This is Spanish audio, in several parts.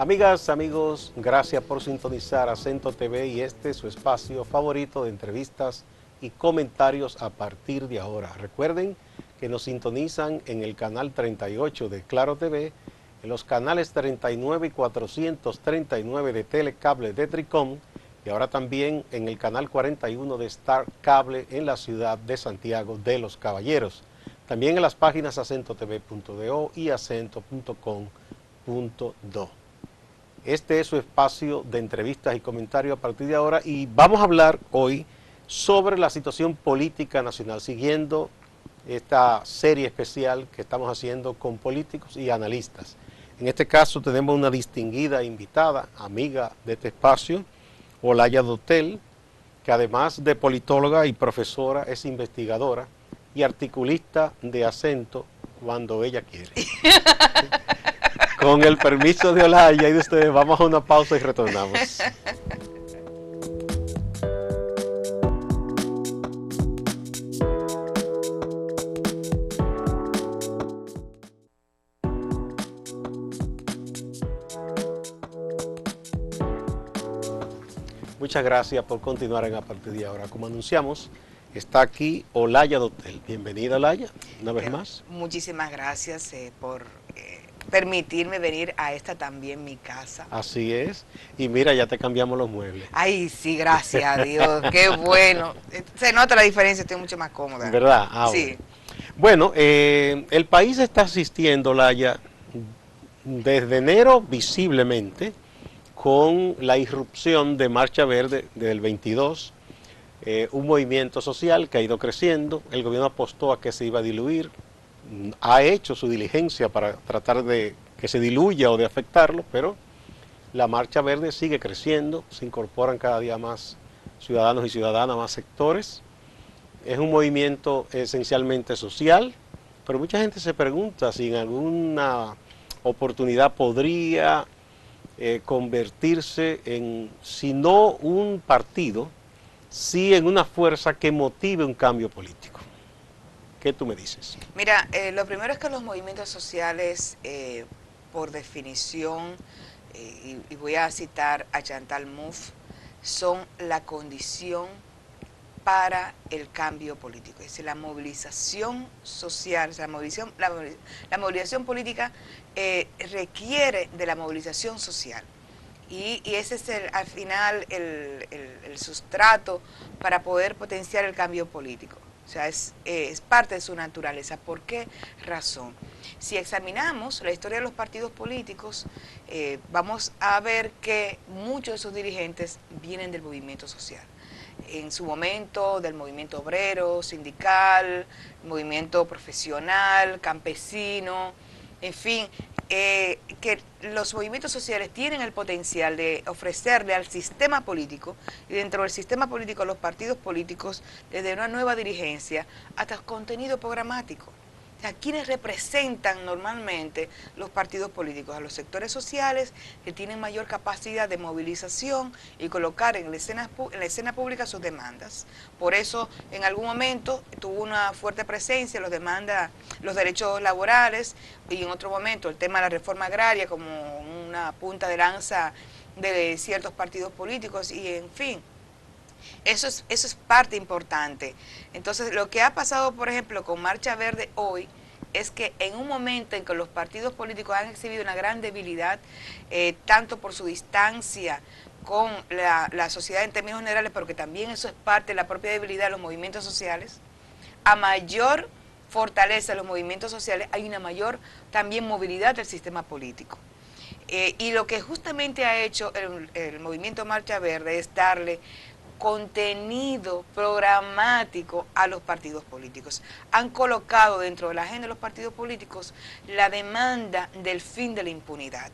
Amigas, amigos, gracias por sintonizar Acento TV y este es su espacio favorito de entrevistas y comentarios a partir de ahora. Recuerden que nos sintonizan en el canal 38 de Claro TV, en los canales 39 y 439 de Telecable de Tricom y ahora también en el canal 41 de Star Cable en la ciudad de Santiago de los Caballeros. También en las páginas acentotv.do y acento.com.do. Este es su espacio de entrevistas y comentarios a partir de ahora y vamos a hablar hoy sobre la situación política nacional, siguiendo esta serie especial que estamos haciendo con políticos y analistas. En este caso tenemos una distinguida invitada, amiga de este espacio, Olaya Dotel, que además de politóloga y profesora es investigadora y articulista de Acento cuando ella quiere. Con el permiso de Olaya y de ustedes, vamos a una pausa y retornamos. Muchas gracias por continuar en A Partir de Ahora. Como anunciamos, está aquí Olaya Dotel. Bienvenida, Olaya, una vez más. Muchísimas gracias por permitirme venir a esta también mi casa. Así es. Y mira, ya te cambiamos los muebles. Ay, sí, gracias a Dios. Qué bueno. Se nota la diferencia, estoy mucho más cómoda. ¿Verdad? Sí. Bueno, el país está asistiendo, Olaya, desde enero visiblemente, con la irrupción de Marcha Verde del 22, un movimiento social que ha ido creciendo. El gobierno apostó a que se iba a diluir, ha hecho su diligencia para tratar de que se diluya o de afectarlo, pero la Marcha Verde sigue creciendo, se incorporan cada día más ciudadanos y ciudadanas, más sectores. Es un movimiento esencialmente social, pero mucha gente se pregunta si en alguna oportunidad podría convertirse en, si no un partido, sí en una fuerza que motive un cambio político. ¿Qué tú me dices? Mira, lo primero es que los movimientos sociales, por definición, y voy a citar a Chantal Mouffe, son la condición para el cambio político. Es decir, la movilización social, o sea, la movilización política requiere de la movilización social. Y ese es al final el sustrato para poder potenciar el cambio político. O sea, es parte de su naturaleza. ¿Por qué razón? Si examinamos la historia de los partidos políticos, vamos a ver que muchos de sus dirigentes vienen del movimiento social. En su momento del movimiento obrero, sindical, movimiento profesional, campesino, en fin, que los movimientos sociales tienen el potencial de ofrecerle al sistema político y dentro del sistema político a los partidos políticos desde una nueva dirigencia hasta contenido programático. O sea, ¿quiénes representan normalmente los partidos políticos? A los sectores sociales que tienen mayor capacidad de movilización y colocar en la escena pública sus demandas. Por eso, en algún momento tuvo una fuerte presencia los derechos laborales y en otro momento el tema de la reforma agraria como una punta de lanza de ciertos partidos políticos y en fin. Eso es parte importante. Entonces, lo que ha pasado, por ejemplo, con Marcha Verde hoy, es que en un momento en que los partidos políticos han exhibido una gran debilidad, tanto por su distancia con la sociedad en términos generales, pero que también eso es parte de la propia debilidad de los movimientos sociales, a mayor fortaleza de los movimientos sociales, hay una mayor también movilidad del sistema político. Y lo que justamente ha hecho el movimiento Marcha Verde es darle contenido programático a los partidos políticos. Han colocado dentro de la agenda de los partidos políticos la demanda del fin de la impunidad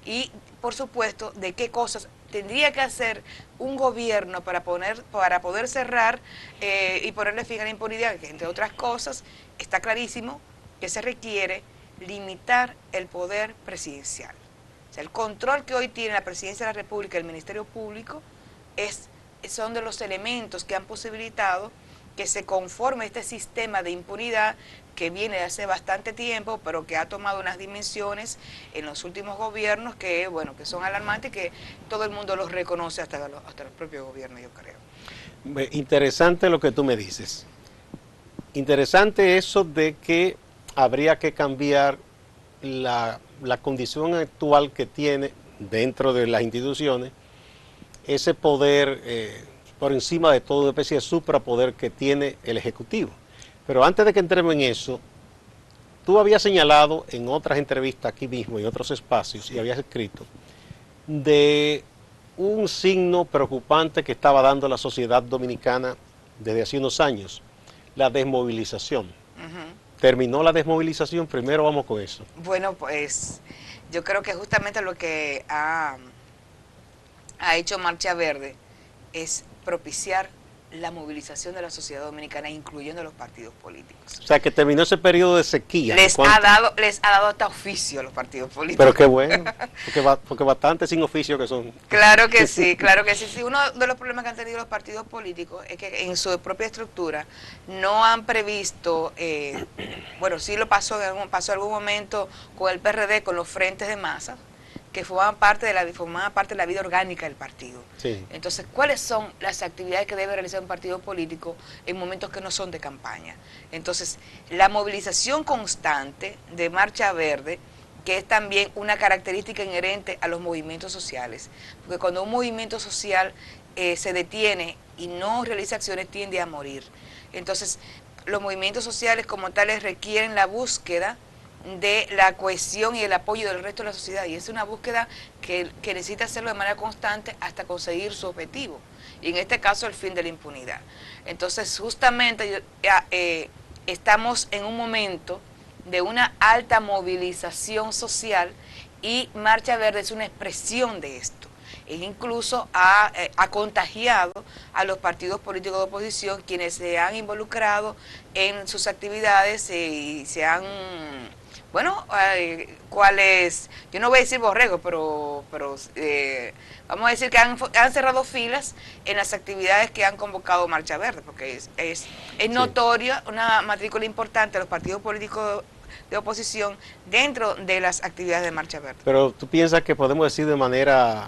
y, por supuesto, de qué cosas tendría que hacer un gobierno para poder cerrar y ponerle fin a la impunidad, que entre otras cosas está clarísimo que se requiere limitar el poder presidencial. O sea, el control que hoy tiene la Presidencia de la República y el Ministerio Público son de los elementos que han posibilitado que se conforme este sistema de impunidad que viene de hace bastante tiempo, pero que ha tomado unas dimensiones en los últimos gobiernos que, bueno, que son alarmantes y que todo el mundo los reconoce, hasta los propios gobiernos, yo creo. Interesante lo que tú me dices. Interesante eso de que habría que cambiar la condición actual que tiene dentro de las instituciones ese poder por encima de todo, una especie de suprapoder que tiene el Ejecutivo. Pero antes de que entremos en eso, tú habías señalado en otras entrevistas aquí mismo, en otros espacios, y habías escrito, de un signo preocupante que estaba dando la sociedad dominicana desde hace unos años, la desmovilización. Terminó la desmovilización, primero vamos con eso. Bueno, pues yo creo que justamente lo que ha hecho Marcha Verde es propiciar la movilización de la sociedad dominicana, incluyendo los partidos políticos. O sea, que terminó ese periodo de sequía. Les ha dado hasta oficio a los partidos políticos. Pero qué bueno, porque bastante sin oficio que son. Claro que sí, claro que sí. Sí, uno de los problemas que han tenido los partidos políticos es que en su propia estructura no han previsto, bueno, sí lo pasó en algún momento con el PRD, con los frentes de masa, que formaban parte de la vida orgánica del partido. Sí. Entonces, ¿cuáles son las actividades que debe realizar un partido político en momentos que no son de campaña? Entonces, la movilización constante de Marcha Verde, que es también una característica inherente a los movimientos sociales, porque cuando un movimiento social se detiene y no realiza acciones, tiende a morir. Entonces, los movimientos sociales como tales requieren la búsqueda de la cohesión y el apoyo del resto de la sociedad, y es una búsqueda que necesita hacerlo de manera constante hasta conseguir su objetivo, y en este caso el fin de la impunidad. Entonces justamente estamos en un momento de una alta movilización social, y Marcha Verde es una expresión de esto. Él incluso ha contagiado a los partidos políticos de oposición, quienes se han involucrado en sus actividades y se han... Bueno, ¿cuáles? Yo no voy a decir borregos, pero vamos a decir que han cerrado filas en las actividades que han convocado Marcha Verde, porque es notoria una matrícula importante de los partidos políticos de oposición dentro de las actividades de Marcha Verde. Pero tú piensas que podemos decir de manera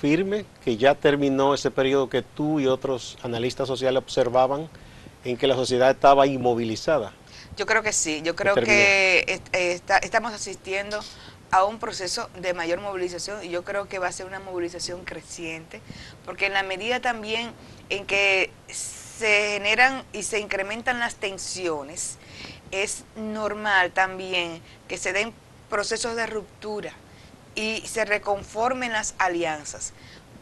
firme que ya terminó ese periodo que tú y otros analistas sociales observaban en que la sociedad estaba inmovilizada. Yo creo que sí, yo creo que estamos asistiendo a un proceso de mayor movilización, y yo creo que va a ser una movilización creciente, porque en la medida también en que se generan y se incrementan las tensiones, es normal también que se den procesos de ruptura y se reconformen las alianzas.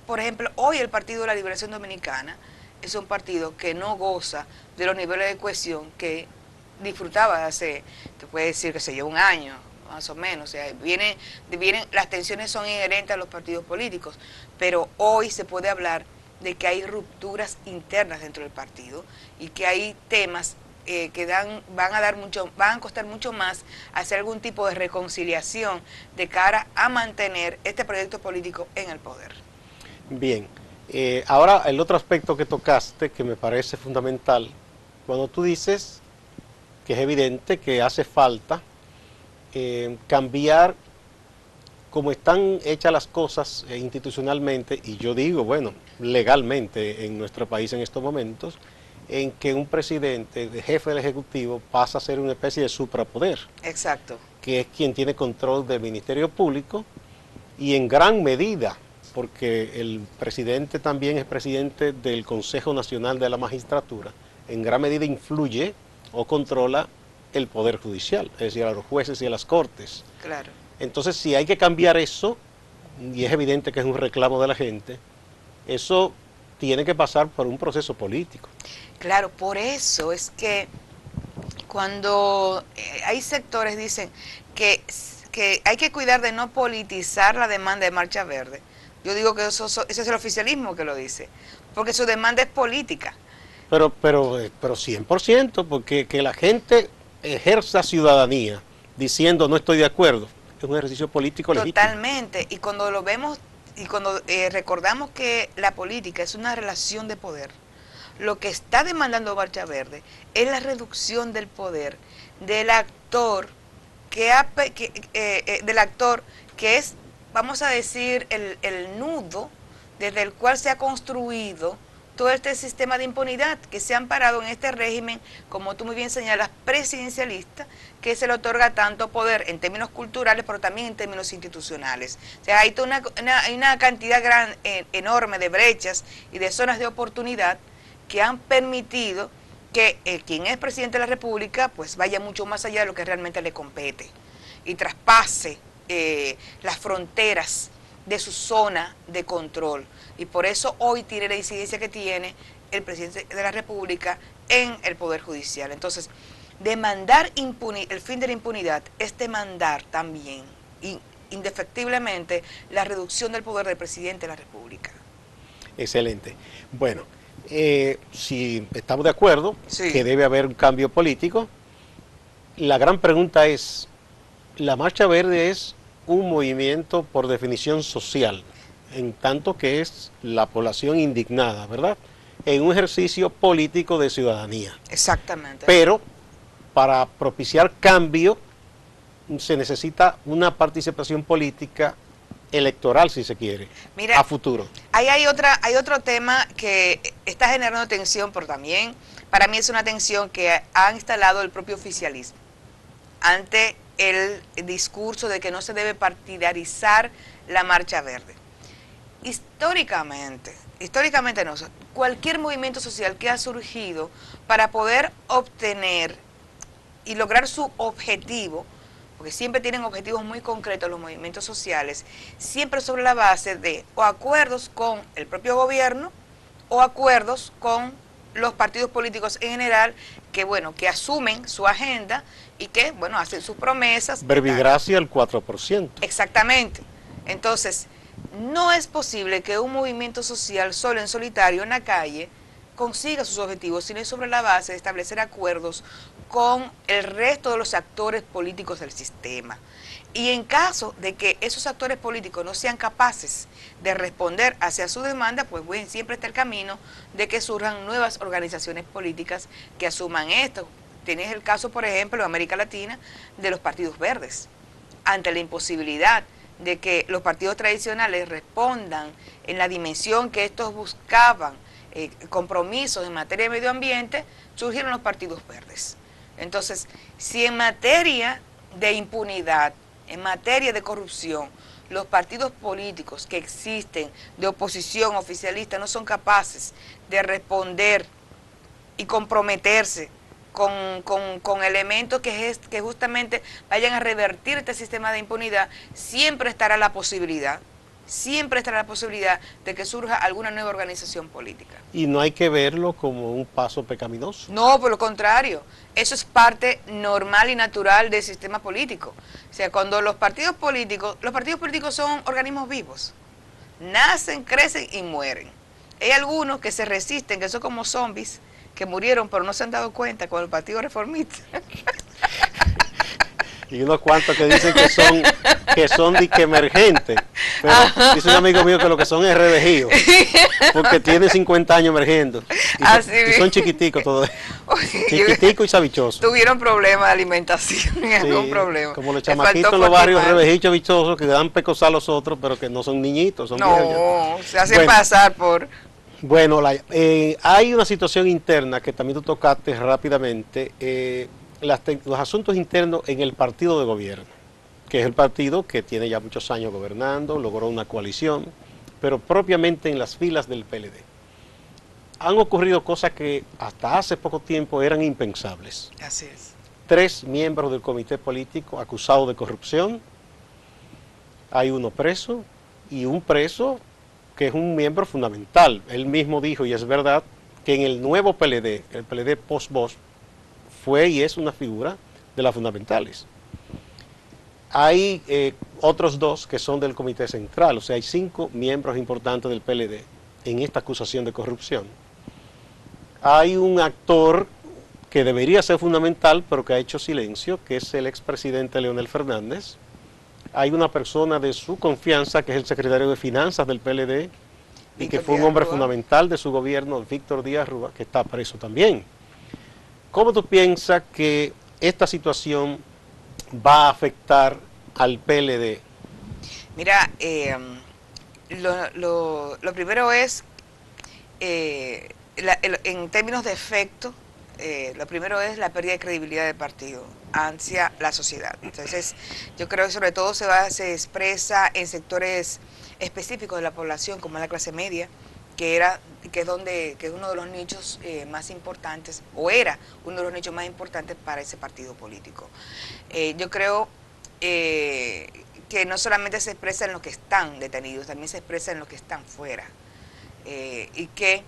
Por ejemplo, hoy el Partido de la Liberación Dominicana es un partido que no goza de los niveles de cohesión que disfrutaba hace, te puede decir, que se lleva un año, más o menos. O sea, las tensiones son inherentes a los partidos políticos, pero hoy se puede hablar de que hay rupturas internas dentro del partido y que hay temas que van a costar mucho más hacer algún tipo de reconciliación de cara a mantener este proyecto político en el poder. Bien, ahora el otro aspecto que tocaste, que me parece fundamental, cuando tú dices que es evidente que hace falta cambiar como están hechas las cosas institucionalmente, y yo digo, bueno, legalmente en nuestro país en estos momentos, en que un presidente, jefe del Ejecutivo, pasa a ser una especie de suprapoder. Exacto. Que es quien tiene control del Ministerio Público, y en gran medida, porque el presidente también es presidente del Consejo Nacional de la Magistratura, en gran medida influye o controla el Poder Judicial, es decir, a los jueces y a las cortes. Claro. Entonces, si hay que cambiar eso, y es evidente que es un reclamo de la gente, eso tiene que pasar por un proceso político. Claro, por eso es que cuando hay sectores dicen que hay que cuidar de no politizar la demanda de Marcha Verde, yo digo que ese es el oficialismo que lo dice, porque su demanda es política. Pero 100%, porque que la gente ejerza ciudadanía diciendo no estoy de acuerdo, es un ejercicio político legítimo. Totalmente, y cuando lo vemos y cuando recordamos que la política es una relación de poder, lo que está demandando Marcha Verde es la reducción del poder del actor del actor que es, vamos a decir, el nudo desde el cual se ha construido todo este sistema de impunidad que se ha amparado en este régimen, como tú muy bien señalas, presidencialista, que se le otorga tanto poder en términos culturales, pero también en términos institucionales. O sea, hay una cantidad enorme de brechas y de zonas de oportunidad que han permitido que quien es presidente de la República pues vaya mucho más allá de lo que realmente le compete y traspase las fronteras de su zona de control. Y por eso hoy tiene la incidencia que tiene el presidente de la República en el Poder Judicial. Entonces, demandar el fin de la impunidad es demandar también, indefectiblemente, la reducción del poder del presidente de la República. Excelente. Bueno, si estamos de acuerdo Sí. que debe haber un cambio político, la gran pregunta es, la Marcha Verde es un movimiento por definición social, en tanto que es la población indignada, ¿verdad?, en un ejercicio político de ciudadanía. Exactamente. Pero para propiciar cambio se necesita una participación política electoral, si se quiere, Mira, a futuro. Ahí hay otro tema que está generando tensión, pero también para mí es una tensión que ha instalado el propio oficialismo ante el discurso de que no se debe partidarizar la Marcha Verde. Históricamente no, cualquier movimiento social que ha surgido para poder obtener y lograr su objetivo, porque siempre tienen objetivos muy concretos los movimientos sociales, siempre sobre la base de o acuerdos con el propio gobierno o acuerdos con los partidos políticos en general que, bueno, que asumen su agenda y que, bueno, hacen sus promesas. Verbigracia al 4%. Exactamente. Entonces, no es posible que un movimiento social solo en solitario en la calle consiga sus objetivos, sino es sobre la base de establecer acuerdos con el resto de los actores políticos del sistema. Y en caso de que esos actores políticos no sean capaces de responder hacia su demanda, pues bueno, siempre está el camino de que surjan nuevas organizaciones políticas que asuman esto. Tienes el caso, por ejemplo, en América Latina, de los partidos verdes. Ante la imposibilidad de que los partidos tradicionales respondan en la dimensión que estos buscaban, compromisos en materia de medio ambiente, surgieron los partidos verdes. Entonces, si en materia de impunidad, en materia de corrupción, los partidos políticos que existen de oposición oficialista no son capaces de responder y comprometerse con elementos que justamente vayan a revertir este sistema de impunidad, siempre estará la posibilidad de que surja alguna nueva organización política. Y no hay que verlo como un paso pecaminoso. No, por lo contrario, eso es parte normal y natural del sistema político. O sea, cuando los partidos políticos son organismos vivos, nacen, crecen y mueren. Hay algunos que se resisten, que son como zombies, que murieron pero no se han dado cuenta con el Partido Reformista. Y unos cuantos que dicen que son disque emergentes. Pero dice un amigo mío que lo que son es revejíos, porque tienen 50 años emergiendo. Y son chiquiticos todos. Chiquiticos y sabichosos. Tuvieron problemas de alimentación, algún problema. Como los chamaquitos en los barrios revejitos bichosos que dan pecosar a los otros, pero que no son niñitos, son viejos. No, se hacen pasar por... Bueno, hay una situación interna que también tú tocaste rápidamente, los asuntos internos en el partido de gobierno, que es el partido que tiene ya muchos años gobernando, logró una coalición, pero propiamente en las filas del PLD. Han ocurrido cosas que hasta hace poco tiempo eran impensables. Así es. 3 miembros del comité político acusados de corrupción, hay uno preso y un preso que es un miembro fundamental. Él mismo dijo, y es verdad, que en el nuevo PLD, el PLD post-Bosch, fue y es una figura de las fundamentales. Hay otros 2 que son del comité central, o sea, hay 5 miembros importantes del PLD en esta acusación de corrupción. Hay un actor que debería ser fundamental, pero que ha hecho silencio, que es el expresidente Leonel Fernández. Hay una persona de su confianza, que es el secretario de Finanzas del PLD, y que Víctor fue un Díaz hombre Rúa. fundamental de su gobierno, Víctor Díaz Rúa, que está preso también. ¿Cómo tú piensas que esta situación va a afectar al PLD? Mira, lo primero es, en términos de efecto, lo primero es la pérdida de credibilidad del partido hacia la sociedad. Entonces, yo creo que sobre todo se expresa en sectores específicos de la población, como la clase media, que es uno de los nichos más importantes, o era uno de los nichos más importantes para ese partido político. Yo creo que no solamente se expresa en los que están detenidos, también se expresa en los que están fuera. Y que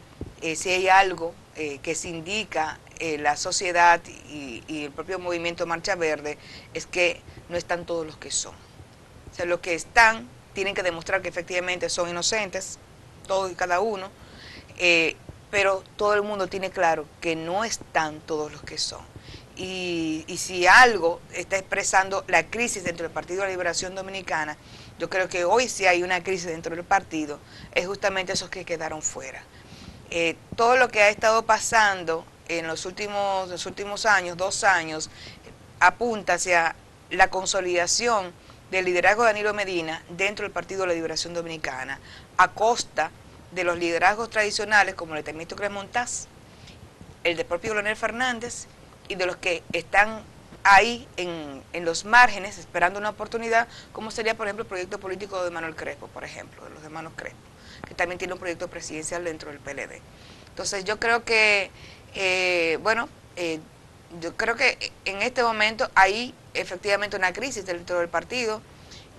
si hay algo que se indica la sociedad y el propio movimiento Marcha Verde, es que no están todos los que son. O sea, los que están tienen que demostrar que efectivamente son inocentes, todos y cada uno, pero todo el mundo tiene claro que no están todos los que son. Y si algo está expresando la crisis dentro del Partido de la Liberación Dominicana, yo creo que hoy sí hay una crisis dentro del partido, es justamente esos que quedaron fuera. Todo lo que ha estado pasando en los últimos años, 2 años, apunta hacia la consolidación del liderazgo de Danilo Medina dentro del Partido de la Liberación Dominicana, a costa de los liderazgos tradicionales como el de Temístocles Montaz, el del propio Leonel Fernández, y de los que están ahí en los márgenes esperando una oportunidad, como sería por ejemplo el proyecto político de Manuel Crespo, por ejemplo, de los hermanos Crespo, que también tiene un proyecto presidencial dentro del PLD. Entonces yo creo que, yo creo que en este momento hay efectivamente una crisis dentro del partido,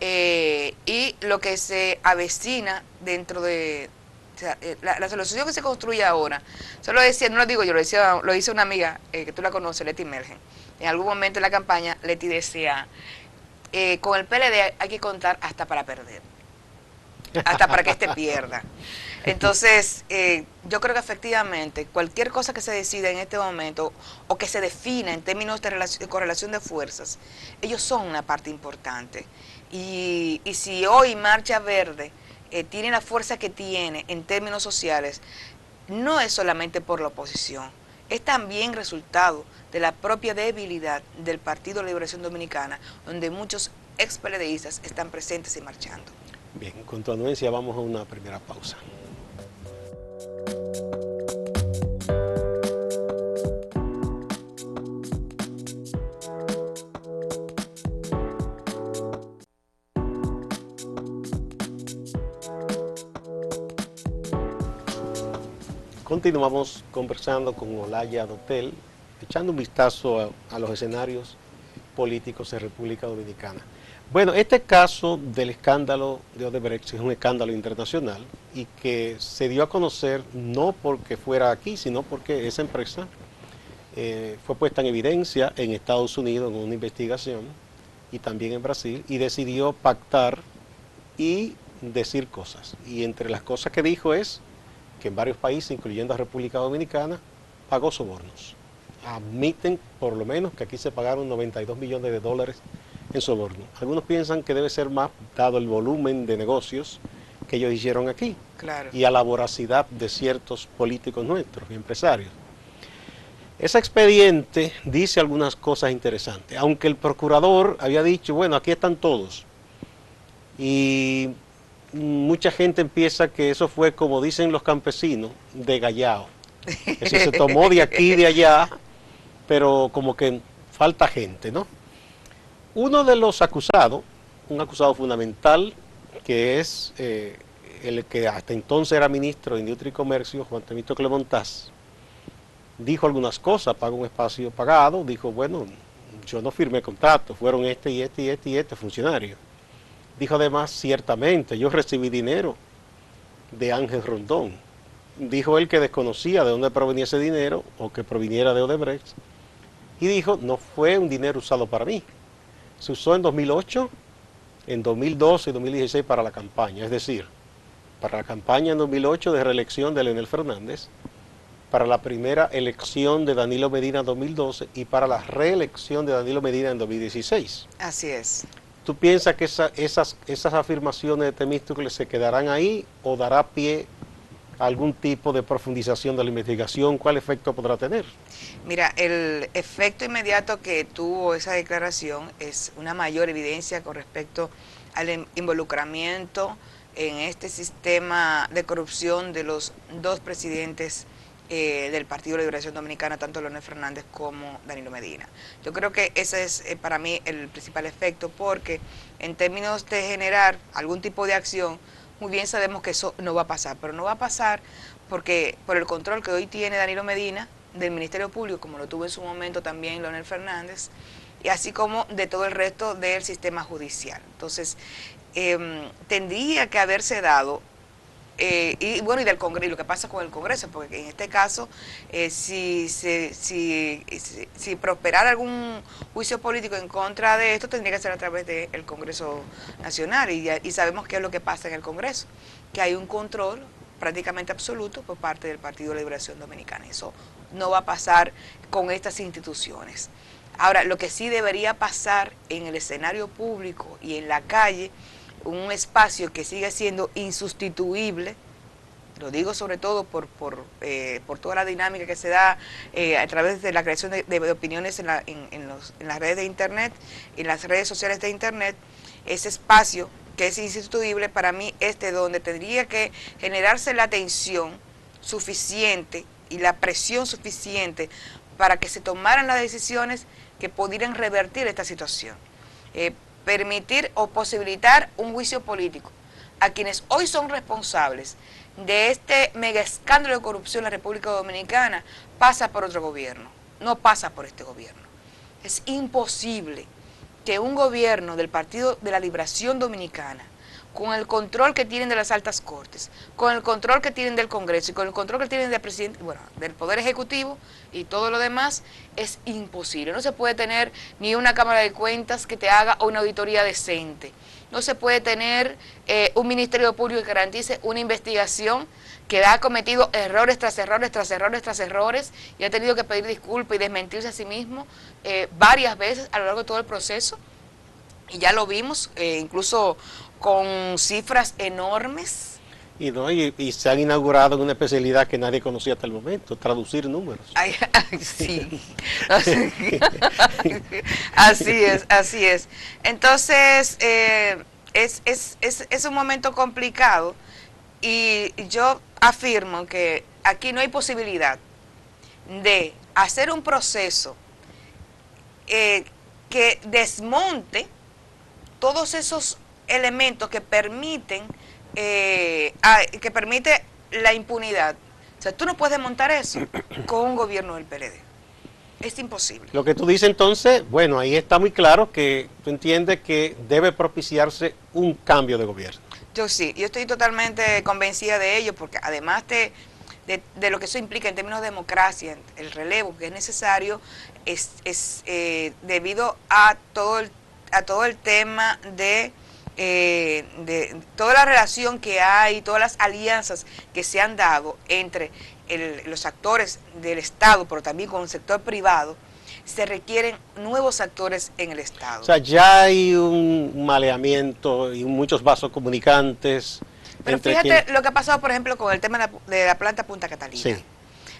y lo que se avecina dentro de... O sea, la solución que se construye ahora, solo decía, no lo digo yo, lo dice una amiga que tú la conoces, Leti Melgen. En algún momento en la campaña, Leti decía, con el PLD hay que contar hasta para perder, hasta para que este pierda. Entonces, yo creo que efectivamente cualquier cosa que se decida en este momento o que se defina en términos de correlación de fuerzas, ellos son una parte importante. Y si hoy Marcha Verde tiene la fuerza que tiene en términos sociales, no es solamente por la oposición, es también resultado de la propia debilidad del Partido de la Liberación Dominicana, donde muchos ex-PLDistas están presentes y marchando. Bien, con tu anuencia vamos a una primera pausa. Continuamos conversando con Olaya Dotel, echando un vistazo a los escenarios políticos en República Dominicana. Bueno, este caso del escándalo de Odebrecht es un escándalo internacional y que se dio a conocer no porque fuera aquí, sino porque esa empresa fue puesta en evidencia en Estados Unidos en una investigación y también en Brasil, y decidió pactar y decir cosas. Y entre las cosas que dijo es que en varios países, incluyendo a República Dominicana, pagó sobornos. Admiten por lo menos que aquí se pagaron 92 millones de dólares en soborno. Algunos piensan que debe ser más, dado el volumen de negocios que ellos hicieron aquí, Claro. y a la voracidad de ciertos políticos nuestros y empresarios. Ese expediente dice algunas cosas interesantes, aunque el procurador había dicho, bueno, aquí están todos. Y mucha gente empieza que eso fue, como dicen los campesinos, de gallao. Eso se tomó de aquí y de allá, pero como que falta gente, ¿no? Uno de los acusados, un acusado fundamental, que es el que hasta entonces era ministro de Industria y Comercio, Juan Temístocles Montaz, dijo algunas cosas, pagó un espacio pagado, dijo, bueno, yo no firmé contrato, fueron este funcionario. Dijo además, ciertamente, yo recibí dinero de Ángel Rondón. Dijo él que desconocía de dónde provenía ese dinero o que proviniera de Odebrecht. Y dijo, no fue un dinero usado para mí. Se usó en 2008, en 2012 y 2016 para la campaña. Es decir, para la campaña en 2008 de reelección de Leonel Fernández, para la primera elección de Danilo Medina en 2012 y para la reelección de Danilo Medina en 2016. Así es. ¿Tú piensas que esas afirmaciones de Temístocles se quedarán ahí o dará pie algún tipo de profundización de la investigación? ¿Cuál efecto podrá tener? Mira, el efecto inmediato que tuvo esa declaración es una mayor evidencia con respecto al involucramiento en este sistema de corrupción de los dos presidentes del Partido de Liberación Dominicana, tanto Leonel Fernández como Danilo Medina. Yo creo que ese es para mí el principal efecto, porque en términos de generar algún tipo de acción, muy bien sabemos que eso no va a pasar, pero no va a pasar porque por el control que hoy tiene Danilo Medina del Ministerio Público, como lo tuvo en su momento también Leonel Fernández, y así como de todo el resto del sistema judicial. Entonces, tendría que haberse dado, y bueno, y del Congreso, y lo que pasa con el Congreso, porque en este caso, si prosperara algún juicio político en contra de esto, tendría que ser a través del Congreso Nacional, y sabemos qué es lo que pasa en el Congreso, que hay un control prácticamente absoluto por parte del Partido de la Liberación Dominicana. Eso no va a pasar con estas instituciones. Ahora, lo que sí debería pasar en el escenario público y en la calle, un espacio que sigue siendo insustituible, lo digo sobre todo por toda la dinámica que se da a través de la creación de opiniones en las redes de Internet, en las redes sociales de Internet, ese espacio que es insustituible para mí es de donde tendría que generarse la atención suficiente y la presión suficiente para que se tomaran las decisiones que pudieran revertir esta situación. Permitir o posibilitar un juicio político a quienes hoy son responsables de este mega escándalo de corrupción en la República Dominicana pasa por otro gobierno, no pasa por este gobierno. Es imposible que un gobierno del Partido de la Liberación Dominicana, con el control que tienen de las altas cortes, con el control que tienen del Congreso y con el control que tienen del presidente, bueno, del Poder Ejecutivo y todo lo demás, es imposible. No se puede tener ni una Cámara de Cuentas que te haga una auditoría decente. No se puede tener un Ministerio Público que garantice una investigación que ha cometido errores tras errores, tras errores, tras errores, y ha tenido que pedir disculpas y desmentirse a sí mismo varias veces a lo largo de todo el proceso. Y ya lo vimos, incluso con cifras enormes. Y se han inaugurado en una especialidad que nadie conocía hasta el momento, traducir números. Ay, sí, así es, así es. Entonces, es un momento complicado y yo afirmo que aquí no hay posibilidad de hacer un proceso que desmonte todos esos elementos que permite la impunidad. O sea, tú no puedes desmontar eso con un gobierno del PLD. Es imposible. Lo que tú dices entonces, bueno, ahí está muy claro que tú entiendes que debe propiciarse un cambio de gobierno. Yo sí, yo estoy totalmente convencida de ello, porque además de lo que eso implica en términos de democracia, el relevo que es necesario, es debido a todo el tema de toda la relación que hay, todas las alianzas que se han dado entre los actores del Estado, pero también con el sector privado. Se requieren nuevos actores en el Estado. O sea, ya hay un maleamiento y muchos vasos comunicantes. Pero fíjate lo que ha pasado, por ejemplo, con el tema de la planta Punta Catalina. Sí.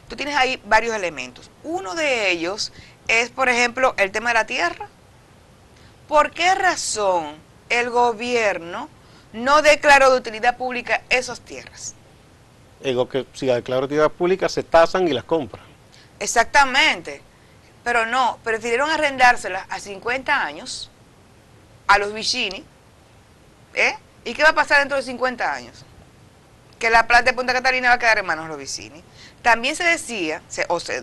Tú tienes ahí varios elementos. Uno de ellos es, por ejemplo, el tema de la tierra. ¿Por qué razón el gobierno no declaró de utilidad pública esas tierras? Digo que si la declaró de utilidad pública se tasan y las compran. Exactamente. Pero no, prefirieron arrendárselas a 50 años a los vicini. ¿Y qué va a pasar dentro de 50 años? Que la planta de Punta Catalina va a quedar en manos de los vicini. También se decía,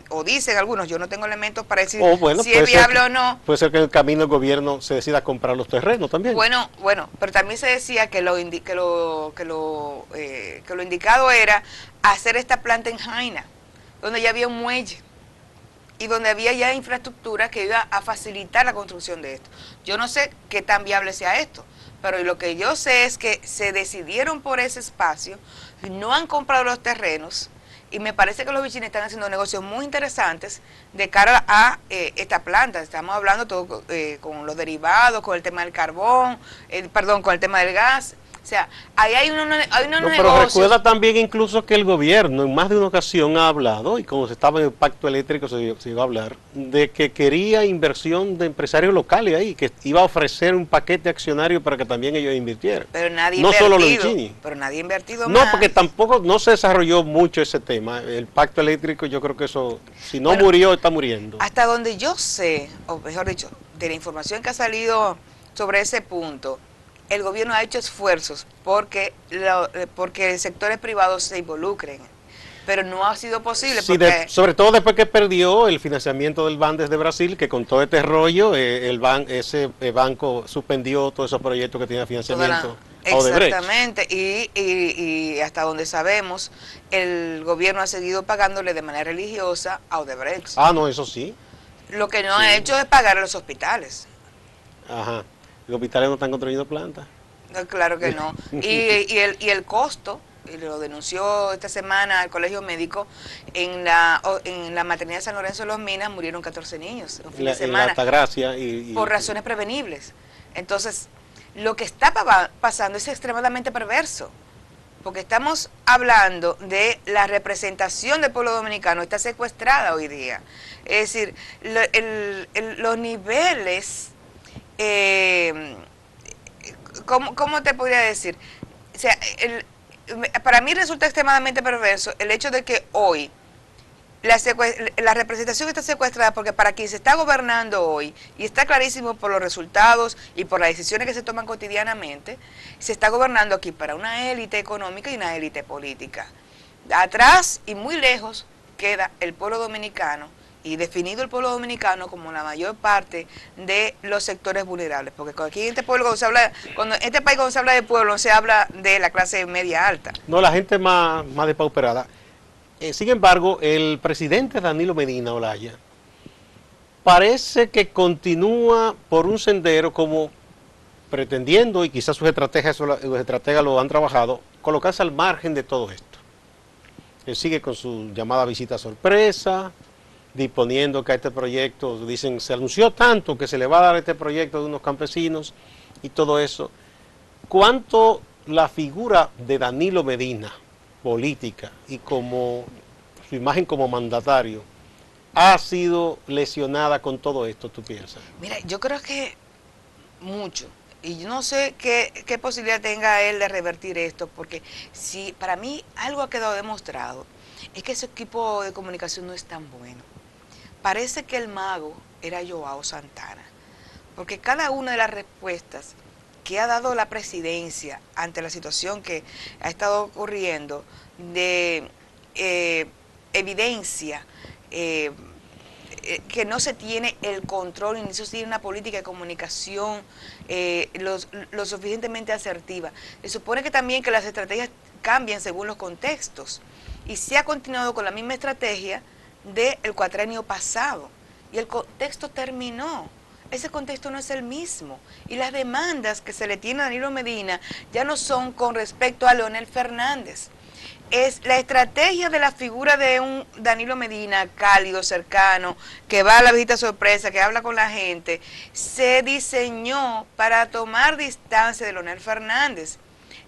o dicen algunos, yo no tengo elementos para decir si es viable o no. Puede ser que en el camino el gobierno se decida comprar los terrenos también. Bueno, pero también se decía que lo indicado era hacer esta planta en Jaina, donde ya había un muelle y donde había ya infraestructura que iba a facilitar la construcción de esto. Yo no sé qué tan viable sea esto, pero lo que yo sé es que se decidieron por ese espacio, no han comprado los terrenos, y me parece que los vecinos están haciendo negocios muy interesantes de cara a esta planta. Estamos hablando todo con los derivados, con el tema del carbón, con el tema del gas. sea, ahí hay unos No, pero negocios. recuerda también incluso que el gobierno en más de una ocasión ha hablado, y como se estaba en el pacto eléctrico se iba a hablar, de que quería inversión de empresarios locales ahí, que iba a ofrecer un paquete accionario para que también ellos invirtieran. Pero nadie No solo los invertido, Vicini. pero nadie ha invertido No, porque más. tampoco no se desarrolló mucho ese tema. El pacto eléctrico, yo creo que eso, si no Bueno, murió, está muriendo. hasta donde yo sé, o mejor dicho, de la información que ha salido sobre ese punto, el gobierno ha hecho esfuerzos porque sectores privados se involucren, pero no ha sido posible Sí, porque sobre todo después que perdió el financiamiento del BAN desde Brasil, que con todo este rollo, ese banco suspendió todos esos proyectos que tenía financiamiento a Odebrecht. exactamente, y hasta donde sabemos, el gobierno ha seguido pagándole de manera religiosa a Odebrecht. Ah, no, eso sí. Lo que no Sí. ha hecho es pagar a los hospitales. Ajá. Los hospitales no están construyendo plantas. No, claro que no. Y el costo, y lo denunció esta semana el Colegio Médico, en la maternidad de San Lorenzo de los Minas murieron 14 niños un fin de En la semana Altagracia por razones prevenibles. Entonces, lo que está pasando es extremadamente perverso, porque estamos hablando de la representación del pueblo dominicano, está secuestrada hoy día. Es decir, los niveles... ¿cómo te podría decir? O sea, para mí resulta extremadamente perverso el hecho de que hoy la representación está secuestrada, porque para quien se está gobernando hoy, y está clarísimo por los resultados y por las decisiones que se toman cotidianamente, se está gobernando aquí para una élite económica y una élite política. Atrás y muy lejos queda el pueblo dominicano, y definido el pueblo dominicano como la mayor parte de los sectores vulnerables, porque aquí en este pueblo, en este país cuando se habla de pueblo, no se habla de la clase media alta. No, la gente más depauperada. Sin embargo, el presidente Danilo Medina Olaya parece que continúa por un sendero como pretendiendo, y quizás sus estrategas lo han trabajado, colocarse al margen de todo esto. Él sigue con su llamada visita sorpresa, disponiendo que a este proyecto, dicen, se anunció tanto que se le va a dar este proyecto de unos campesinos y todo eso. ¿Cuánto la figura de Danilo Medina, política, y como su imagen como mandatario, ha sido lesionada con todo esto, tú piensas? Mira, yo creo que mucho. Y yo no sé qué posibilidad tenga él de revertir esto, porque si para mí algo ha quedado demostrado, es que ese equipo de comunicación no es tan bueno. Parece que el mago era Joao Santana, porque cada una de las respuestas que ha dado la presidencia ante la situación que ha estado ocurriendo de evidencia que no se tiene el control, ni se tiene una política de comunicación lo suficientemente asertiva. Se supone que también que las estrategias cambian según los contextos, y se ha continuado con la misma estrategia del cuatrenio pasado, y el contexto terminó. Ese contexto no es el mismo, y las demandas que se le tiene a Danilo Medina ya no son con respecto a Leonel Fernández. Es la estrategia de la figura de un Danilo Medina cálido, cercano, que va a la visita sorpresa, que habla con la gente, se diseñó para tomar distancia de Leonel Fernández.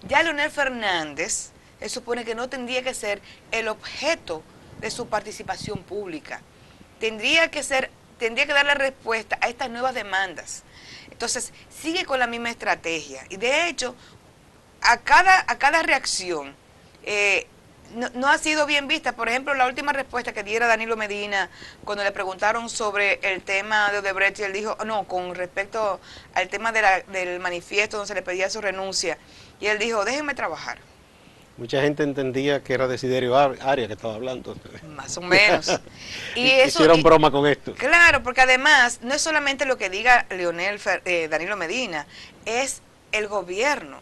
Ya Leonel Fernández se supone que no tendría que ser el objeto de su participación pública. Tendría que darle respuesta a estas nuevas demandas. Entonces, sigue con la misma estrategia. Y de hecho, a cada reacción no ha sido bien vista. Por ejemplo, la última respuesta que diera Danilo Medina cuando le preguntaron sobre el tema de Odebrecht, y él dijo, no, con respecto al tema del manifiesto donde se le pedía su renuncia, y él dijo, déjenme trabajar. Mucha gente entendía que era Desiderio Arias que estaba hablando. Más o menos. Hicieron broma con esto. Claro, porque además no es solamente lo que diga Danilo Medina, es el gobierno.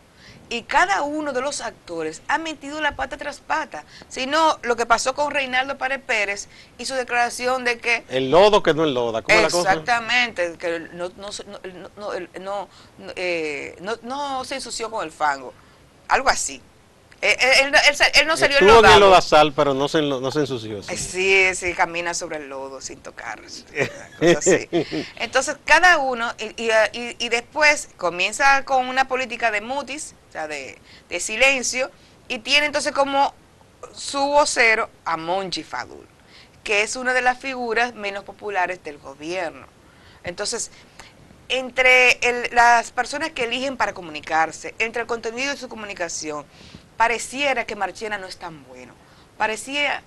Y cada uno de los actores ha metido la pata tras pata. Sino lo que pasó con Reinaldo Pared Pérez y su declaración de que... El lodo que no enloda. ¿Cómo es la cosa? Exactamente, que no se ensució con el fango. Algo así. Él no salió Estuvo en el enlodado. lodazal, pero no se ensució. Sí. Sí, sí, camina sobre el lodo sin tocar, cosas así. Entonces, cada uno, y después comienza con una política de mutis, o sea, de silencio, y tiene entonces como su vocero a Monchi Fadul, que es una de las figuras menos populares del gobierno. Entonces, entre las personas que eligen para comunicarse, entre el contenido de su comunicación, pareciera que Marchena no es tan bueno. Pareciera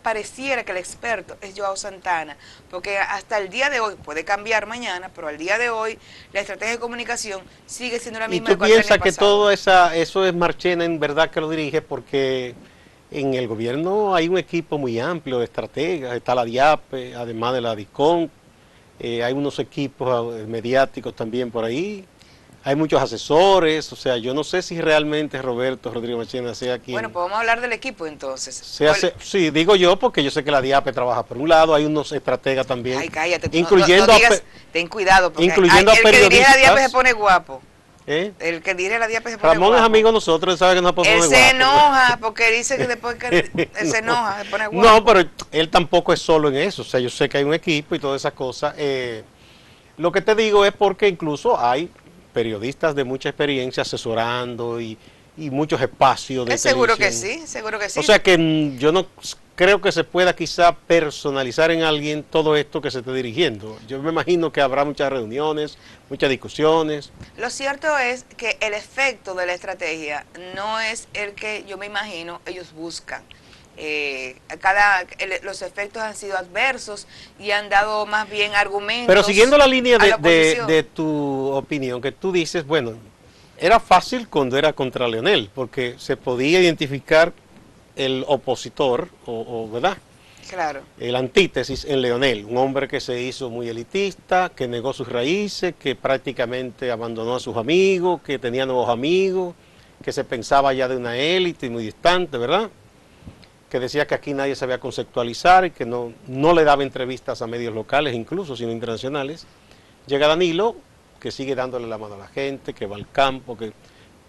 que el experto es Joao Santana, porque hasta el día de hoy, puede cambiar mañana, pero al día de hoy la estrategia de comunicación sigue siendo la ¿Y misma tú de 4 años piensas que pasados. todo eso es Marchena en verdad que lo dirige? Porque en el gobierno hay un equipo muy amplio de estrategas, está la DIAPE, además de la DICON, hay unos equipos mediáticos también por ahí, hay muchos asesores, o sea, yo no sé si realmente Roberto Rodríguez Marchena sea quien... Bueno, pues vamos a hablar del equipo entonces. Sí, digo yo porque yo sé que la DIAPE trabaja por un lado, hay unos estrategas también, Ay, cállate, tú incluyendo, no digas, ten cuidado, porque incluyendo a el que dirige la DIAPE se periodistas. pone guapo. ¿Eh? El que dirige la DIAPE se pone Ramón guapo. es amigo de nosotros, él sabe que no se puede Él poner se guapo. enoja porque dice que después que él se enoja, se pone guapo. No, pero él tampoco es solo en eso, o sea, yo sé que hay un equipo y todas esas cosas. Lo que te digo es porque incluso hay periodistas de mucha experiencia asesorando y muchos espacios de Seguro que televisión. sí, seguro que sí. O sea que yo no creo que se pueda quizá personalizar en alguien todo esto que se esté dirigiendo. Yo me imagino que habrá muchas reuniones, muchas discusiones. Lo cierto es que el efecto de la estrategia no es el que yo me imagino ellos buscan. Los efectos han sido adversos y han dado más bien argumentos. Pero siguiendo la línea a la de tu opinión, que tú dices, bueno, era fácil cuando era contra Leonel, porque se podía identificar el opositor, ¿verdad? Claro. El antítesis en Leonel, un hombre que se hizo muy elitista, que negó sus raíces, que prácticamente abandonó a sus amigos, que tenía nuevos amigos, que se pensaba ya de una élite y muy distante, ¿verdad? Que decía que aquí nadie sabía conceptualizar y que no le daba entrevistas a medios locales incluso, sino internacionales. Llega Danilo, que sigue dándole la mano a la gente, que va al campo, que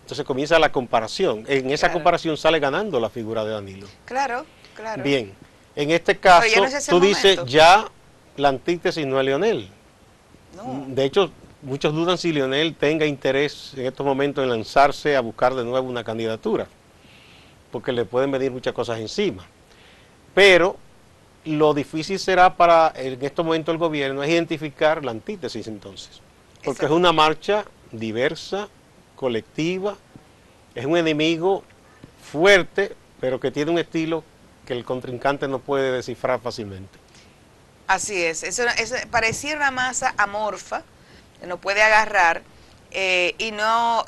entonces comienza la comparación. En esa comparación sale ganando la figura de Danilo. Claro, claro. Bien, en este caso, no es tú dices ya la antítesis no es Leonel. No. De hecho, muchos dudan si Leonel tenga interés en estos momentos en lanzarse a buscar de nuevo una candidatura, porque le pueden venir muchas cosas encima. Pero lo difícil será para en estos momentos el gobierno es identificar la antítesis entonces, porque es una marcha diversa, colectiva, es un enemigo fuerte, pero que tiene un estilo que el contrincante no puede descifrar fácilmente. Así es, eso parecía una masa amorfa, que no puede agarrar, y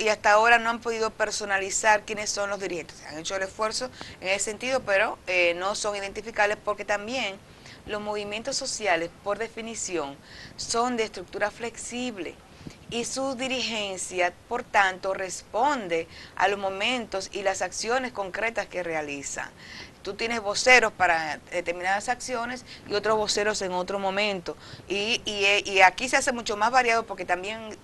hasta ahora no han podido personalizar quiénes son los dirigentes. Han hecho el esfuerzo en ese sentido, pero no son identificables porque también los movimientos sociales, por definición, son de estructura flexible y su dirigencia, por tanto, responde a los momentos y las acciones concretas que realizan. Tú tienes voceros para determinadas acciones y otros voceros en otro momento. Y aquí se hace mucho más variado porque también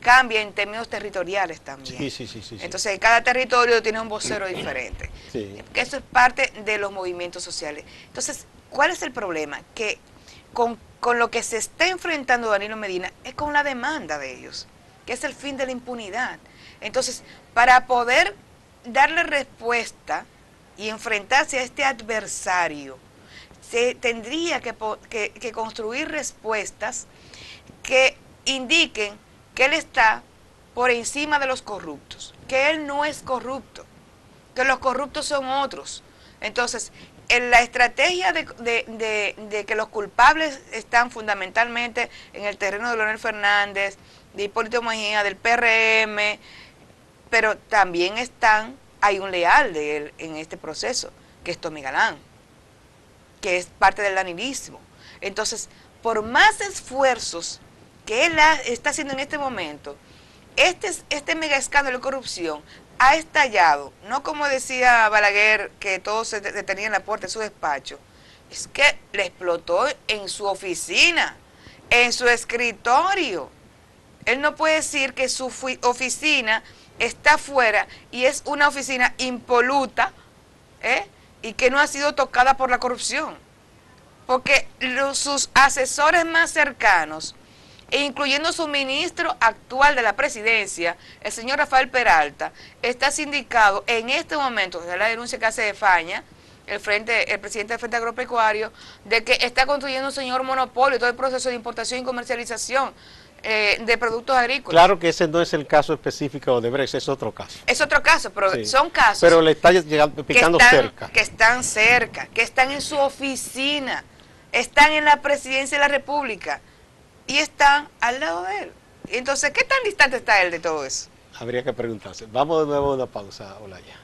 cambia en términos territoriales también. Sí. Entonces, cada territorio tiene un vocero diferente. Sí. Eso es parte de los movimientos sociales. Entonces, ¿cuál es el problema? Que con lo que se está enfrentando Danilo Medina es con la demanda de ellos, que es el fin de la impunidad. Entonces, para poder darle respuesta y enfrentarse a este adversario, se tendría que construir respuestas que indiquen que él está por encima de los corruptos, que él no es corrupto, que los corruptos son otros. Entonces, en la estrategia de que los culpables están fundamentalmente en el terreno de Leonel Fernández, de Hipólito Mejía, del PRM, pero también hay un leal de él en este proceso, que es Tommy Galán, que es parte del danilismo. Entonces, por más esfuerzos que él está haciendo en este momento, este mega escándalo de corrupción ha estallado, no como decía Balaguer, que todo se detenía en la puerta de su despacho, es que le explotó en su oficina, en su escritorio. Él no puede decir que su oficina está fuera y es una oficina impoluta, y que no ha sido tocada por la corrupción, porque sus asesores más cercanos, e incluyendo su ministro actual de la presidencia, el señor Rafael Peralta, está sindicado en este momento, de la denuncia que hace de Faña, el presidente del Frente Agropecuario, de que está construyendo un señor monopolio todo el proceso de importación y comercialización de productos agrícolas. Claro que ese no es el caso específico de Odebrecht, es otro caso. Es otro caso, pero sí, son casos. Pero le está llegando, picando cerca. Que están cerca, que están en su oficina, están en la presidencia de la República y están al lado de él. Entonces, ¿qué tan distante está él de todo eso? Habría que preguntarse. Vamos de nuevo a una pausa, Olaya.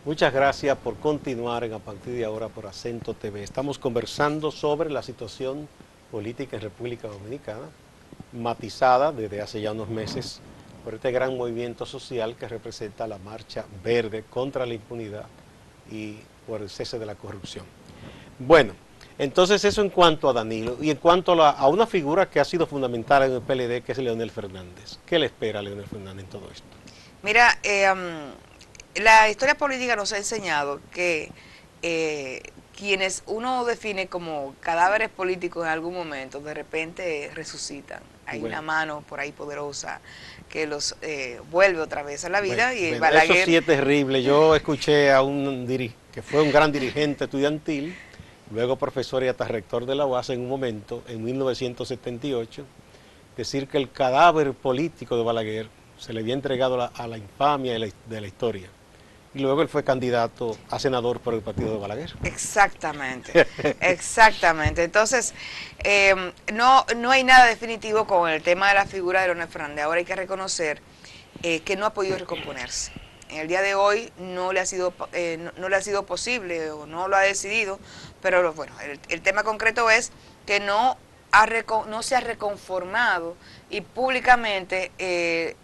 Muchas gracias por continuar a partir de ahora por Acento TV. Estamos conversando sobre la situación política en República Dominicana, matizada desde hace ya unos meses por este gran movimiento social que representa la Marcha Verde contra la impunidad y por el cese de la corrupción. Bueno, entonces eso en cuanto a Danilo y en cuanto a una figura que ha sido fundamental en el PLD, que es Leonel Fernández. ¿Qué le espera a Leonel Fernández en todo esto? Mira, la historia política nos ha enseñado que quienes uno define como cadáveres políticos en algún momento, de repente resucitan. Hay una mano por ahí poderosa que los vuelve otra vez a la vida. Balaguer... Eso sí es terrible. Yo escuché a que fue un gran dirigente estudiantil, luego profesor y hasta rector de la UAS en un momento, en 1978, decir que el cadáver político de Balaguer se le había entregado a la infamia de la historia. Y luego él fue candidato a senador por el partido de Balaguer. Exactamente, exactamente. Entonces, no hay nada definitivo con el tema de la figura de Leonel Fernández. Ahora hay que reconocer que no ha podido recomponerse. En el día de hoy no le ha sido posible o no lo ha decidido, pero bueno, el tema concreto es que no se ha reconformado y públicamente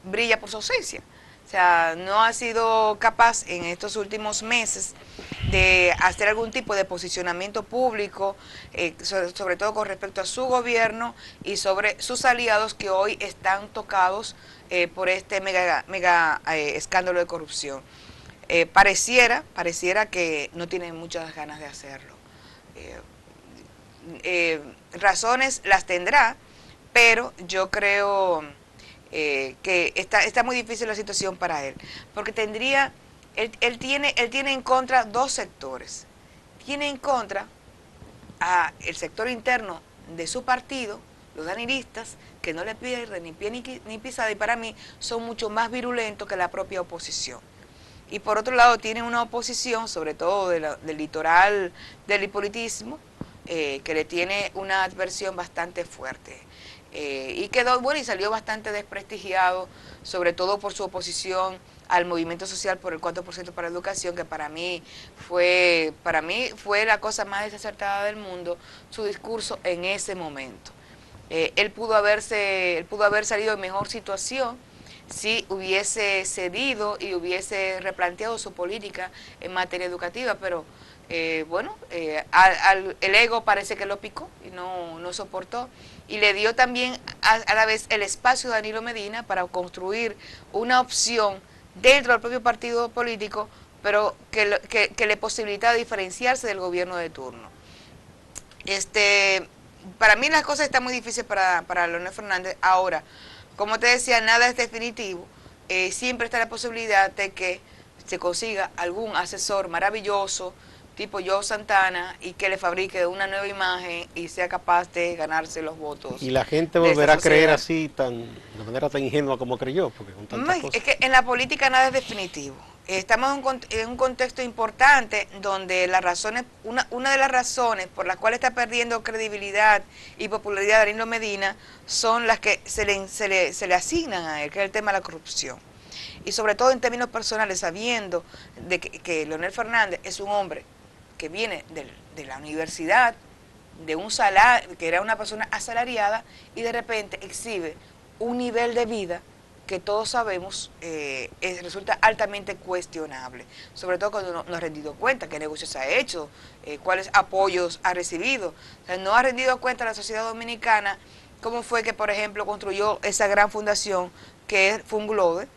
brilla por su ausencia. O sea, no ha sido capaz en estos últimos meses de hacer algún tipo de posicionamiento público, sobre todo con respecto a su gobierno y sobre sus aliados que hoy están tocados por este mega escándalo de corrupción. Pareciera que no tienen muchas ganas de hacerlo. Razones las tendrá, pero yo creo... que está muy difícil la situación para él, porque él tiene en contra dos sectores. Tiene en contra a el sector interno de su partido, los danilistas, que no le pierden ni pie ni pisada, y para mí son mucho más virulentos que la propia oposición. Y por otro lado tiene una oposición, sobre todo del litoral del hipolitismo, que le tiene una adversión bastante fuerte. Y quedó, bueno, y salió bastante desprestigiado, sobre todo por su oposición al movimiento social por el 4% para la educación, que para mí fue la cosa más desacertada del mundo, su discurso en ese momento. Él pudo haber salido en mejor situación si hubiese cedido y hubiese replanteado su política en materia educativa, pero el ego parece que lo picó y no soportó, y le dio también a la vez el espacio a Danilo Medina para construir una opción dentro del propio partido político, pero que le posibilitaba diferenciarse del gobierno de turno. Para mí las cosas están muy difíciles para Leonel Fernández. Ahora, como te decía, nada es definitivo. Siempre está la posibilidad de que se consiga algún asesor maravilloso, tipo Joe Santana, y que le fabrique una nueva imagen y sea capaz de ganarse los votos. Y la gente volverá a creer así, de manera tan ingenua como creyó, porque con tantas cosas. Es que en la política nada es definitivo. Estamos en un contexto importante donde una de las razones por las cuales está perdiendo credibilidad y popularidad Danilo Medina son las que se le asignan a él, que es el tema de la corrupción. Y sobre todo en términos personales, sabiendo de que Leonel Fernández es un hombre que viene de la universidad, de un salario, que era una persona asalariada, y de repente exhibe un nivel de vida que todos sabemos resulta altamente cuestionable, sobre todo cuando no ha rendido cuenta qué negocios ha hecho, cuáles apoyos ha recibido. O sea, no ha rendido cuenta la sociedad dominicana cómo fue que, por ejemplo, construyó esa gran fundación que es Funglode,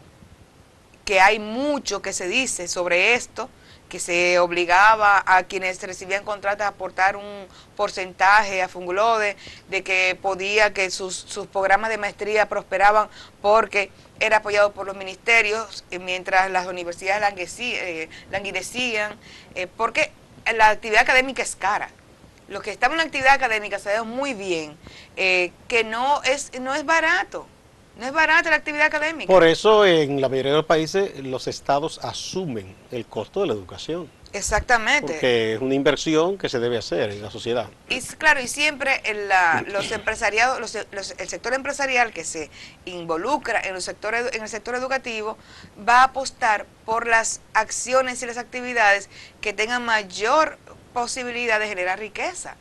que hay mucho que se dice sobre esto, que se obligaba a quienes recibían contratos a aportar un porcentaje a Funglode, de que podía que sus programas de maestría prosperaban porque era apoyado por los ministerios, mientras las universidades languidecían, porque la actividad académica es cara. Los que estamos en la actividad académica sabemos muy bien que no es barato. No es barata la actividad académica. Por eso en la mayoría de los países los estados asumen el costo de la educación. Exactamente. Porque es una inversión que se debe hacer en la sociedad. Y claro, y siempre los empresariados, el sector empresarial que se involucra en el sector educativo va a apostar por las acciones y las actividades que tengan mayor posibilidad de generar riqueza.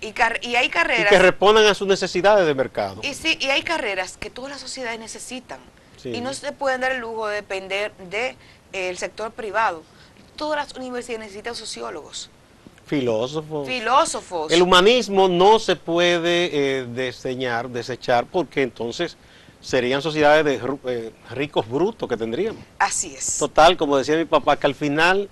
Y hay carreras... Y que respondan a sus necesidades de mercado. Y sí, y hay carreras que todas las sociedades necesitan. Sí. Y no se pueden dar el lujo de depender del sector privado. Todas las universidades necesitan sociólogos. Filósofos. Filósofos. El humanismo no se puede desechar, porque entonces serían sociedades de ricos brutos que tendríamos. Así es. Total, como decía mi papá, que al final...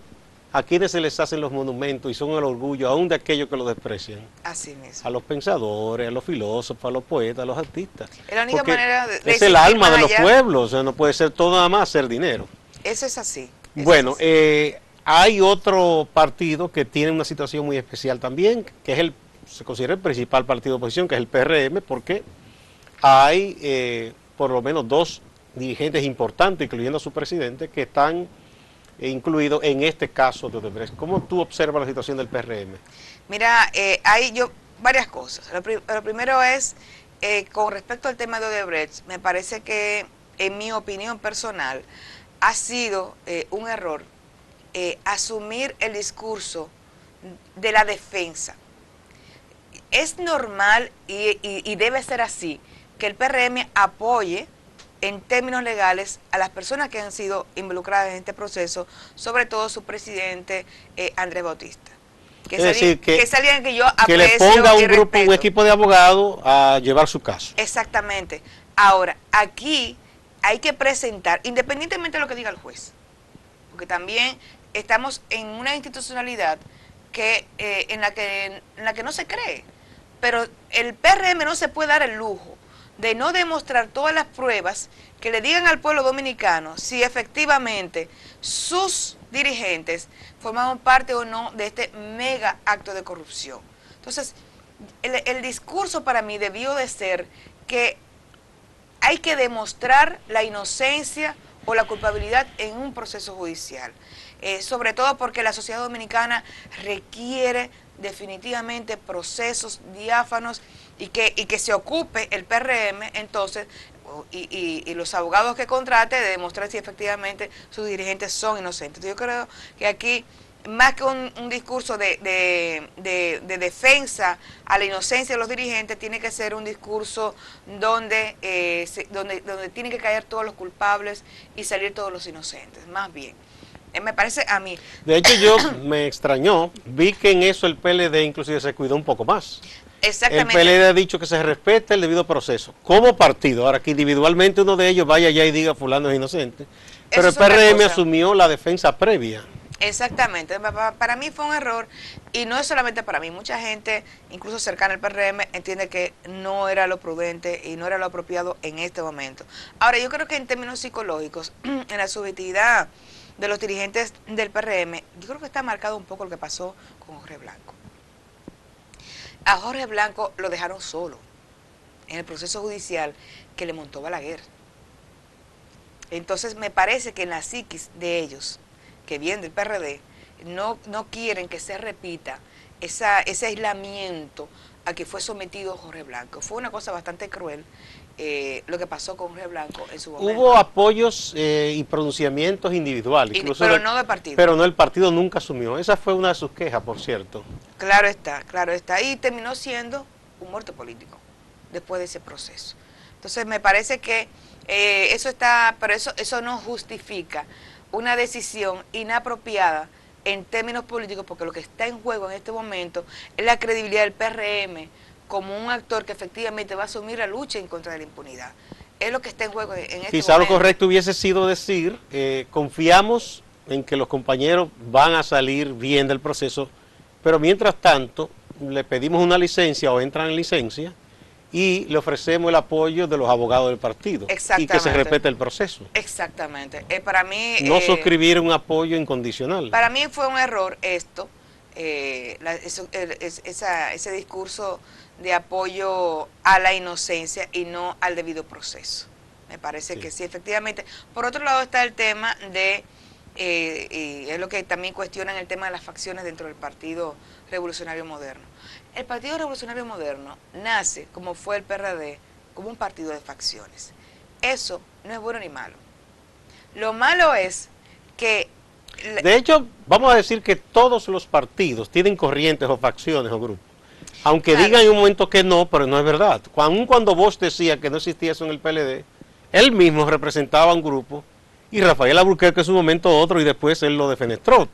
¿A quienes se les hacen los monumentos y son el orgullo aún de aquellos que los desprecian? Así mismo. A los pensadores, a los filósofos, a los poetas, a los artistas. Es la única manera de es el alma de los pueblos, o sea, no puede ser todo nada más ser dinero. Eso es así. Bueno, hay otro partido que tiene una situación muy especial también, que es se considera el principal partido de oposición, que es el PRM, porque hay por lo menos 2 dirigentes importantes, incluyendo a su presidente, que están incluido en este caso de Odebrecht. ¿Cómo tú observas la situación del PRM? Mira, hay varias cosas. Lo primero es, con respecto al tema de Odebrecht, me parece que, en mi opinión personal, ha sido un error asumir el discurso de la defensa. Es normal y debe ser así, que el PRM apoye en términos legales a las personas que han sido involucradas en este proceso, sobre todo su presidente Andrés Bautista. Es decir, que yo aprecio que le ponga un equipo de abogados a llevar su caso. Exactamente. Ahora, aquí hay que presentar, independientemente de lo que diga el juez, porque también estamos en una institucionalidad en la que no se cree, pero el PRM no se puede dar el lujo de no demostrar todas las pruebas que le digan al pueblo dominicano si efectivamente sus dirigentes formaban parte o no de este mega acto de corrupción. Entonces, el discurso para mí debió de ser que hay que demostrar la inocencia o la culpabilidad en un proceso judicial, sobre todo porque la sociedad dominicana requiere definitivamente procesos diáfanos y que se ocupe el PRM entonces y los abogados que contrate de demostrar si efectivamente sus dirigentes son inocentes. Entonces yo creo que aquí, más que un discurso de defensa a la inocencia de los dirigentes, tiene que ser un discurso donde tienen que caer todos los culpables y salir todos los inocentes, más bien. Me parece a mí. De hecho, me extrañó, vi que en eso el PLD inclusive se cuidó un poco más. Exactamente. El PLD ha dicho que se respete el debido proceso, como partido. Ahora que individualmente uno de ellos vaya allá y diga fulano es inocente, pero el PRM asumió la defensa previa. Exactamente, para mí fue un error, y no es solamente para mí, mucha gente, incluso cercana al PRM, entiende que no era lo prudente y no era lo apropiado en este momento. Ahora, yo creo que en términos psicológicos, en la subjetividad de los dirigentes del PRM, yo creo que está marcado un poco lo que pasó con Jorge Blanco. A Jorge Blanco lo dejaron solo en el proceso judicial que le montó Balaguer. Entonces me parece que en la psiquis de ellos, que vienen del PRD, no quieren que se repita ese aislamiento a que fue sometido Jorge Blanco. Fue una cosa bastante cruel lo que pasó con Jorge Blanco en su momento. Hubo apoyos y pronunciamientos individuales. Incluso pero no de partido. Pero no, el partido nunca asumió. Esa fue una de sus quejas, por cierto. Claro está. Y terminó siendo un muerto político después de ese proceso. Entonces me parece que eso está, pero eso no justifica una decisión inapropiada en términos políticos, porque lo que está en juego en este momento es la credibilidad del PRM como un actor que efectivamente va a asumir la lucha en contra de la impunidad. Es lo que está en juego en este momento. Quizá lo correcto hubiese sido decir, confiamos en que los compañeros van a salir bien del proceso, pero mientras tanto le pedimos una licencia o entran en licencia y le ofrecemos el apoyo de los abogados del partido y que se respete el proceso. Exactamente. Para mí... No suscribir un apoyo incondicional. Para mí fue un error esto, ese discurso de apoyo a la inocencia y no al debido proceso. Me parece que sí, efectivamente. Por otro lado está el tema de, y es lo que también cuestionan el tema de las facciones dentro del Partido Revolucionario Moderno. El Partido Revolucionario Moderno nace, como fue el PRD, como un partido de facciones. Eso no es bueno ni malo. Lo malo es que... De hecho, vamos a decir que todos los partidos tienen corrientes o facciones o grupos. Aunque digan en un momento que no, pero no es verdad. Aun cuando Bosch decía que no existía eso en el PLD, él mismo representaba un grupo y Rafael Alburquerque en su momento otro y después él lo defenestró.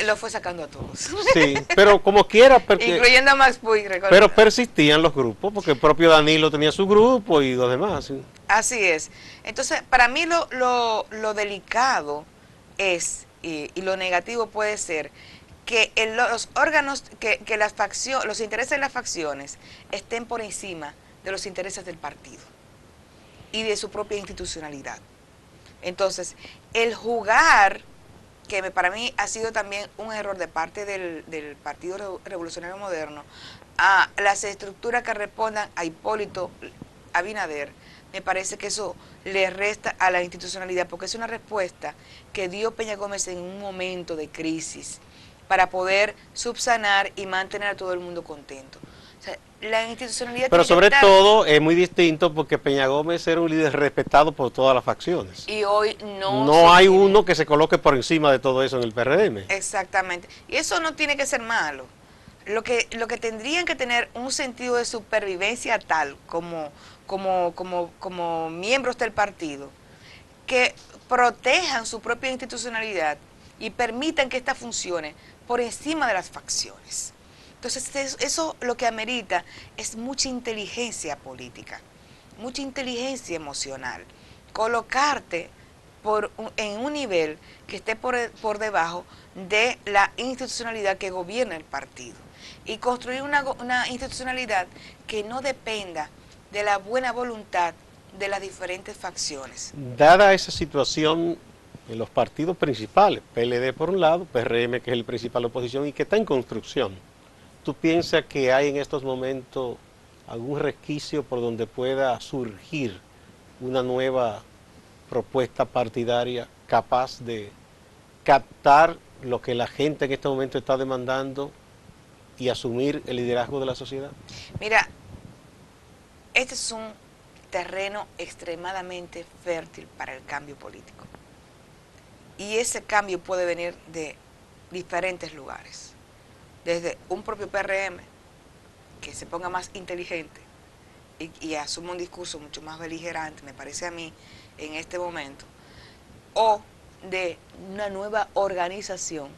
Lo fue sacando a todos. Sí, pero como quiera. Incluyendo a Max Puig, recuerdo. Pero persistían los grupos, porque el propio Danilo tenía su grupo y los demás. ¿Sí? Así es. Entonces, para mí lo delicado es, y lo negativo puede ser, que los órganos, que las facciones, los intereses de las facciones estén por encima de los intereses del partido y de su propia institucionalidad. Entonces, el jugar, que para mí ha sido también un error de parte del Partido Revolucionario Moderno, a las estructuras que respondan a Hipólito Abinader, me parece que eso le resta a la institucionalidad, porque es una respuesta que dio Peña Gómez en un momento de crisis para poder subsanar y mantener a todo el mundo contento. O sea, la institucionalidad... Pero sobre todo es muy distinto porque Peña Gómez era un líder respetado por todas las facciones. Y hoy no hay uno que se coloque por encima de todo eso en el PRM. Exactamente. Y eso no tiene que ser malo. Lo que tendrían que tener un sentido de supervivencia tal como miembros del partido, que protejan su propia institucionalidad y permitan que ésta funcione por encima de las facciones. Entonces, eso lo que amerita es mucha inteligencia política, mucha inteligencia emocional, colocarte en un nivel que esté por debajo de la institucionalidad que gobierna el partido y construir una institucionalidad que no dependa de la buena voluntad de las diferentes facciones. Dada esa situación en los partidos principales, PLD por un lado, PRM que es el principal oposición y que está en construcción, ¿tú piensas que hay en estos momentos algún resquicio por donde pueda surgir una nueva propuesta partidaria capaz de captar lo que la gente en este momento está demandando y asumir el liderazgo de la sociedad? Mira, este es un terreno extremadamente fértil para el cambio político. Y ese cambio puede venir de diferentes lugares. Desde un propio PRM, que se ponga más inteligente y asuma un discurso mucho más beligerante, me parece a mí, en este momento, o de una nueva organización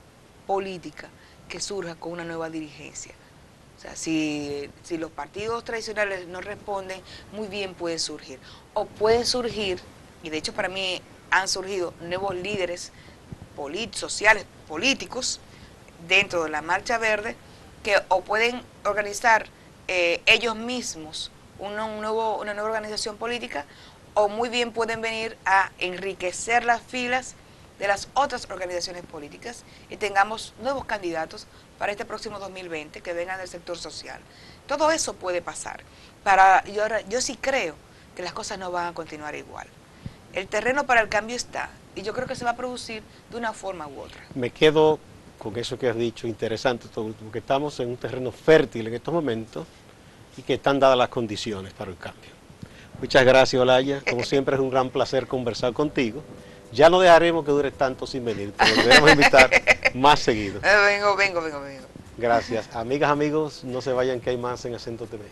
política que surja con una nueva dirigencia. O sea, si los partidos tradicionales no responden, muy bien puede surgir. O pueden surgir, y de hecho para mí han surgido nuevos líderes sociales, políticos, dentro de la Marcha Verde, que o pueden organizar ellos mismos una nueva organización política, o muy bien pueden venir a enriquecer las filas de las otras organizaciones políticas y tengamos nuevos candidatos para este próximo 2020 que vengan del sector social. Todo eso puede pasar. Yo sí creo que las cosas no van a continuar igual. El terreno para el cambio está y yo creo que se va a producir de una forma u otra. Me quedo con eso que has dicho, interesante todo, porque estamos en un terreno fértil en estos momentos y que están dadas las condiciones para el cambio. Muchas gracias, Olaya. Como siempre es un gran placer conversar contigo. Ya no dejaremos que dure tanto sin venir, pero debemos invitar más seguido. Vengo. Gracias. Amigas, amigos, no se vayan que hay más en Acento TV.